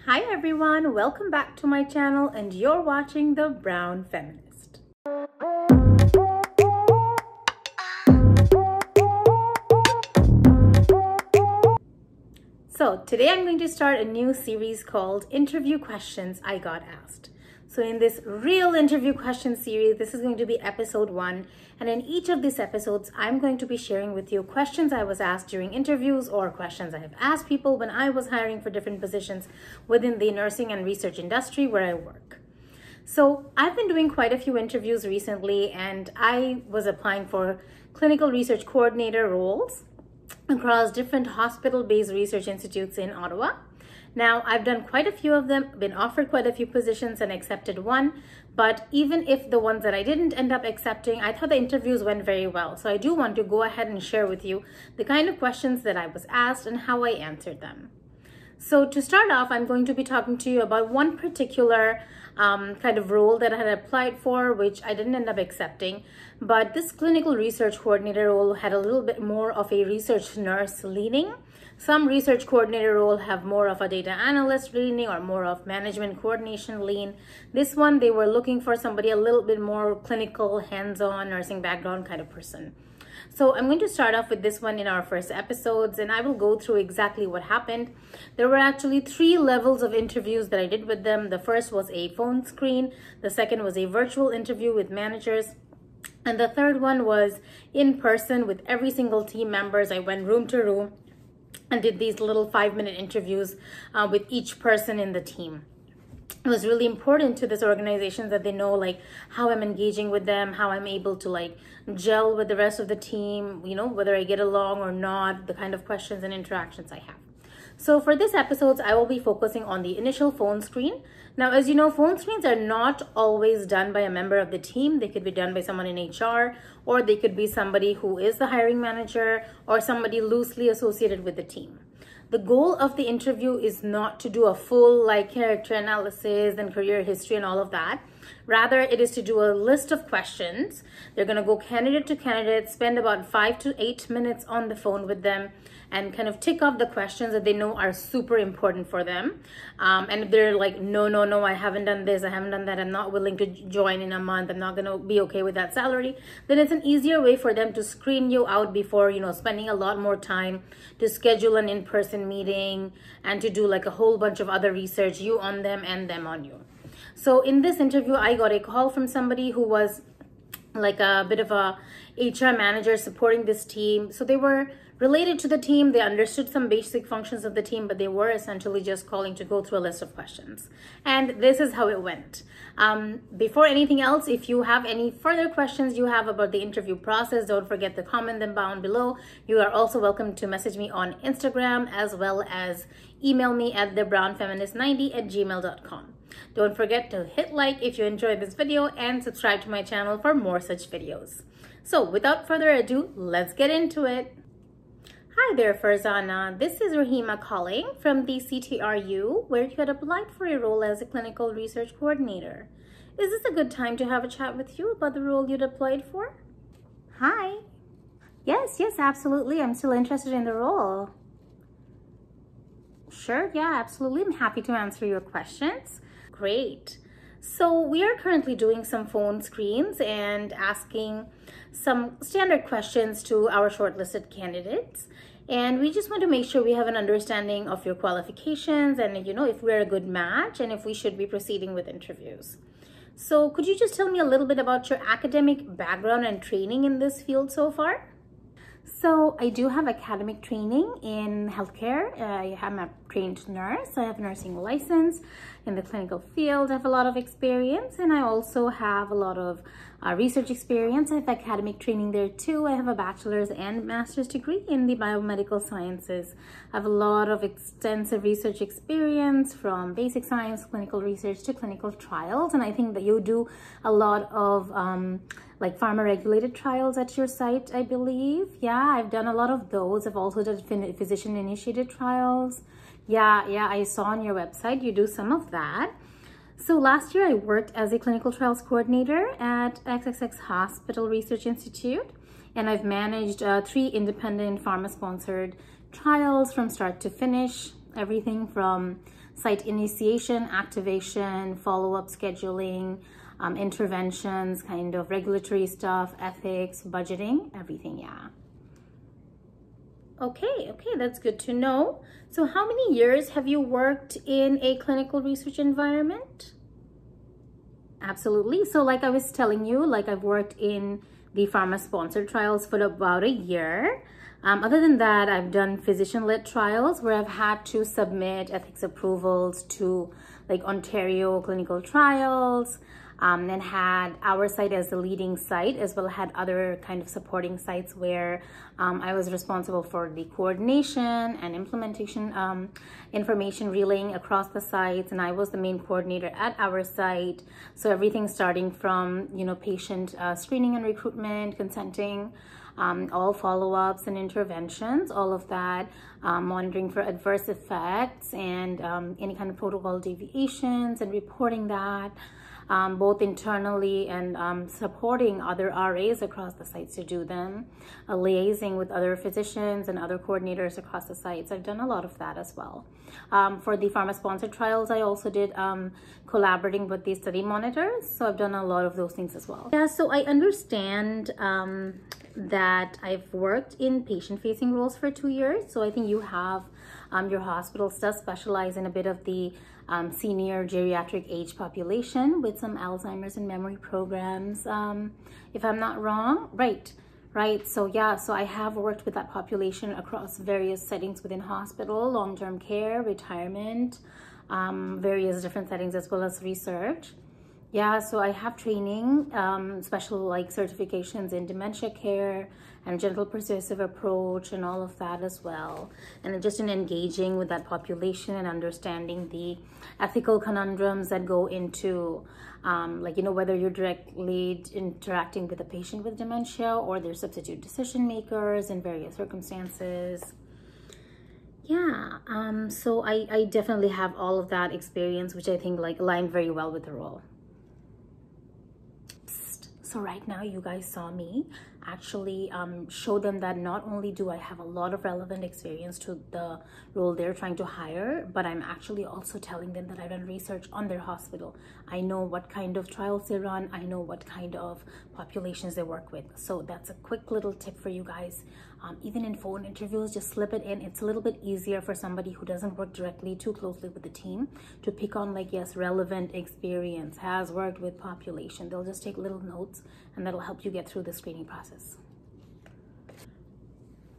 Hi everyone, welcome back to my channel and you're watching The Brown Feminist. So today I'm going to start a new series called Interview Questions I Got Asked. So in this real interview question series, this is going to be episode 1. And in each of these episodes, I'm going to be sharing with you questions I was asked during interviews or questions I have asked people when I was hiring for different positions within the nursing and research industry where I work. So I've been doing quite a few interviews recently, and I was applying for clinical research coordinator roles across different hospital-based research institutes in Ottawa. Now, I've done quite a few of them, been offered quite a few positions and accepted one, but even if the ones that I didn't end up accepting, I thought the interviews went very well. So I do want to go ahead and share with you the kind of questions that I was asked and how I answered them. So to start off, I'm going to be talking to you about one particular kind of role that I had applied for, which I didn't end up accepting. But this clinical research coordinator role had a little bit more of a research nurse leaning. Some research coordinator role have more of a data analyst leaning or more of management coordination lean. This one, they were looking for somebody a little bit more clinical, hands-on, nursing background kind of person. So I'm going to start off with this one in our first episodes, and I will go through exactly what happened. There were actually 3 levels of interviews that I did with them. The first was a phone screen. The second was a virtual interview with managers. And the third one was in person with every single team members. I went room to room and did these little 5-minute interviews with each person in the team. It was really important to this organization that they know like how I'm engaging with them, how I'm able to like gel with the rest of the team, you know, whether I get along or not, the kind of questions and interactions I have. So for this episodes, I will be focusing on the initial phone screen. Now, as you know, phone screens are not always done by a member of the team. They could be done by someone in HR, or they could be somebody who is the hiring manager or somebody loosely associated with the team. The goal of the interview is not to do a full like character analysis and career history and all of that. Rather, it is to do a list of questions. They're going to go candidate to candidate, spend about 5 to 8 minutes on the phone with them, and kind of tick off the questions that they know are super important for them. And if they're like, no, I haven't done this, I haven't done that, I'm not willing to join in a month, I'm not going to be okay with that salary, then it's an easier way for them to screen you out before, you know, spending a lot more time to schedule an in-person meeting and to do like a whole bunch of other research, you on them and them on you. So in this interview, I got a call from somebody who was like a bit of a HR manager supporting this team. So they were related to the team, they understood some basic functions of the team, but they were essentially just calling to go through a list of questions. And this is how it went. Before anything else, if you have any further questions you have about the interview process, don't forget to comment them down below. You are also welcome to message me on Instagram as well as email me at thebrownfeminist90@gmail.com. Don't forget to hit like if you enjoyed this video and subscribe to my channel for more such videos. So without further ado, let's get into it. Hi there, Farzana. This is Rahima calling from the CTRU, where you had applied for a role as a clinical research coordinator. Is this a good time to have a chat with you about the role you'd applied for? Hi. Yes, absolutely. I'm still interested in the role. Sure, yeah, absolutely. I'm happy to answer your questions. Great. So we are currently doing some phone screens and asking some standard questions to our shortlisted candidates. And we just want to make sure we have an understanding of your qualifications and, you know, if we're a good match and if we should be proceeding with interviews. So could you just tell me a little bit about your academic background and training in this field so far? So I do have academic training in healthcare. I am a trained nurse. I have a nursing license in the clinical field. I have a lot of experience, and I also have a lot of research experience. I have academic training there too. I have a bachelor's and master's degree in the biomedical sciences. I have a lot of extensive research experience from basic science, clinical research to clinical trials. And I think that you do a lot of like pharma regulated trials at your site, I believe. Yeah, I've done a lot of those. I've also done physician initiated trials. Yeah, I saw on your website you do some of that. So last year I worked as a clinical trials coordinator at XXX Hospital Research Institute, and I've managed 3 independent pharma sponsored trials from start to finish, everything from site initiation, activation, follow-up scheduling, interventions, kind of regulatory stuff, ethics, budgeting, everything, yeah. Okay, that's good to know. So how many years have you worked in a clinical research environment? Absolutely. So like I was telling you, like I've worked in the pharma-sponsored trials for about a year. Other than that, I've done physician-led trials where I've had to submit ethics approvals to like Ontario clinical trials, and had our site as the leading site, as well had other kind of supporting sites where I was responsible for the coordination and implementation, information relaying across the sites, and I was the main coordinator at our site. So everything starting from, you know, patient screening and recruitment, consenting, all follow-ups and interventions, all of that, monitoring for adverse effects and any kind of protocol deviations and reporting that, both internally and supporting other RAs across the sites to do them, liaising with other physicians and other coordinators across the sites. I've done a lot of that as well. For the pharma-sponsored trials, I also did collaborating with the study monitors. So I've done a lot of those things as well. Yeah, so I understand that I've worked in patient-facing roles for 2 years. So I think you have, your hospital does specialize in a bit of the senior geriatric age population with some Alzheimer's and memory programs, if I'm not wrong. Right. So yeah, so I have worked with that population across various settings within hospital, long-term care, retirement, various different settings, as well as research. Yeah, so I have training, special like certifications in dementia care and gentle persuasive approach and all of that as well. And just in engaging with that population and understanding the ethical conundrums that go into, like, you know, whether you're directly interacting with a patient with dementia or their substitute decision makers in various circumstances. Yeah, so I definitely have all of that experience, which I think like aligned very well with the role. So right now you guys saw me actually show them that not only do I have a lot of relevant experience to the role they're trying to hire, but I'm actually also telling them that I've done research on their hospital. I know what kind of trials they run. I know what kind of populations they work with. So that's a quick little tip for you guys. Even in phone interviews, just slip it in. It's a little bit easier for somebody who doesn't work directly too closely with the team to pick on like, yes, relevant experience, has worked with population. They'll just take little notes and that'll help you get through the screening process.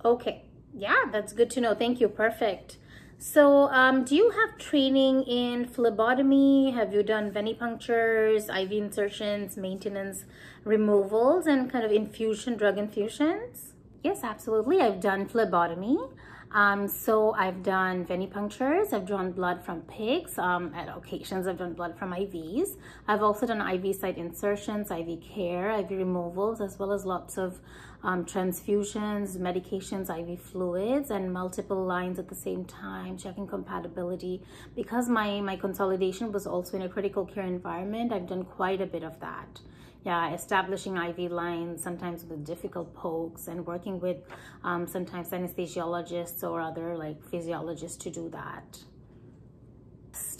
Okay, yeah, that's good to know. Thank you. Perfect. So do you have training in phlebotomy? Have you done venipunctures, IV insertions, maintenance removals, and kind of infusion, drug infusions? Yes, absolutely. I've done phlebotomy. So I've done venipunctures. I've drawn blood from pigs. At occasions, I've done blood from IVs. I've also done IV site insertions, IV care, IV removals, as well as lots of transfusions, medications, IV fluids, and multiple lines at the same time, checking compatibility. Because my consolidation was also in a critical care environment, I've done quite a bit of that. Yeah, establishing IV lines, sometimes with difficult pokes, and working with sometimes anesthesiologists or other like physiologists to do that.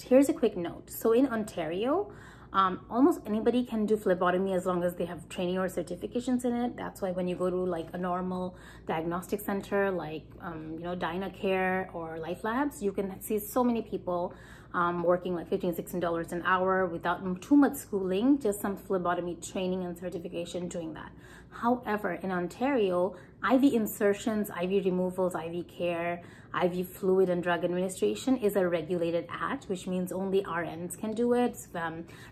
Here's a quick note. So in Ontario, almost anybody can do phlebotomy as long as they have training or certifications in it. That's why when you go to like a normal diagnostic center like you know, DynaCare or Life Labs, you can see so many people working like $15, $16 an hour without too much schooling, just some phlebotomy training and certification doing that. However, in Ontario, IV insertions, IV removals, IV care, IV fluid and drug administration is a regulated act, which means only RNs can do it,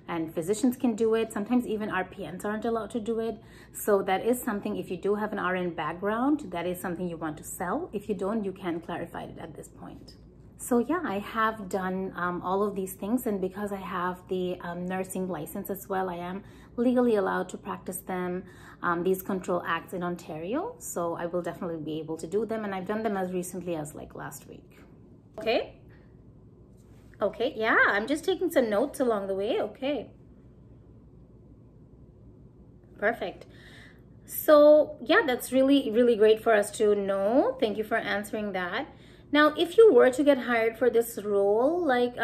and physicians can do it. Sometimes even RPNs aren't allowed to do it. So that is something, if you do have an RN background, that is something you want to sell. If you don't, you can clarify it at this point. So yeah, I have done all of these things, and because I have the nursing license as well, I am legally allowed to practice them, these control acts in Ontario. So I will definitely be able to do them, and I've done them as recently as like last week. Okay, yeah, I'm just taking some notes along the way. Okay, perfect. So yeah, that's really, really great for us to know. Thank you for answering that. Now, if you were to get hired for this role, like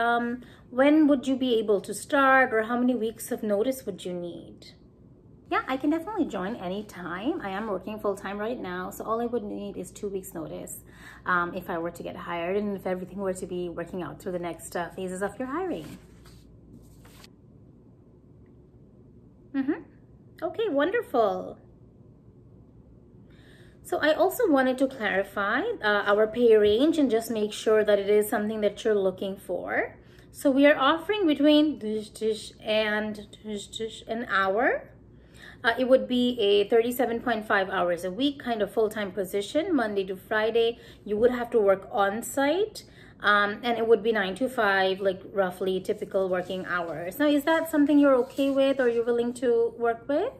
when would you be able to start, or how many weeks of notice would you need? Yeah, I can definitely join anytime. I am working full-time right now, so all I would need is 2 weeks notice if I were to get hired, and if everything were to be working out through the next phases of your hiring. Okay, wonderful. So I also wanted to clarify our pay range and just make sure that it is something that you're looking for. So we are offering between and an hour. It would be a 37.5 hours a week kind of full-time position, Monday to Friday. You would have to work on site, and it would be 9 to 5, like roughly typical working hours. Now, is that something you're okay with or you're willing to work with?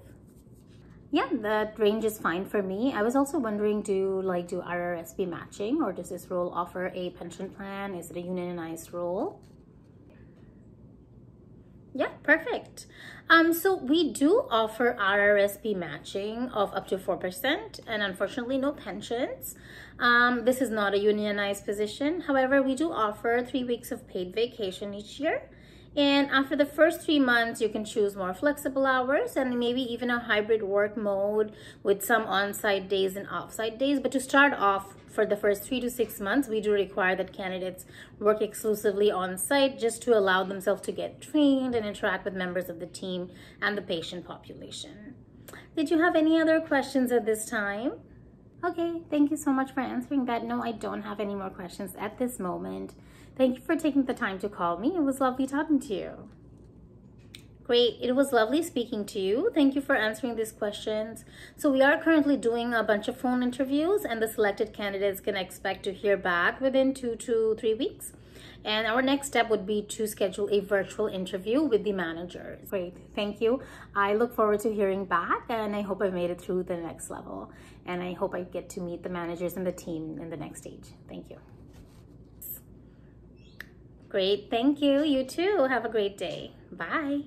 Yeah, that range is fine for me. I was also wondering, do RRSP matching, or does this role offer a pension plan? Is it a unionized role? Yeah, perfect. So we do offer RRSP matching of up to 4%, and unfortunately no pensions. This is not a unionized position. However, we do offer 3 weeks of paid vacation each year. And after the first 3 months, you can choose more flexible hours and maybe even a hybrid work mode with some on-site days and off-site days. But to start off, for the first 3 to 6 months, we do require that candidates work exclusively on-site just to allow themselves to get trained and interact with members of the team and the patient population. Did you have any other questions at this time? Okay, thank you so much for answering that. No, I don't have any more questions at this moment. Thank you for taking the time to call me. It was lovely talking to you. Great, it was lovely speaking to you. Thank you for answering these questions. So we are currently doing a bunch of phone interviews, and the selected candidates can expect to hear back within 2 to 3 weeks. And our next step would be to schedule a virtual interview with the managers. Great, thank you. I look forward to hearing back, and I hope I made it through the next level. And I hope I get to meet the managers and the team in the next stage. Thank you. Great, thank you. You too. Have a great day. Bye.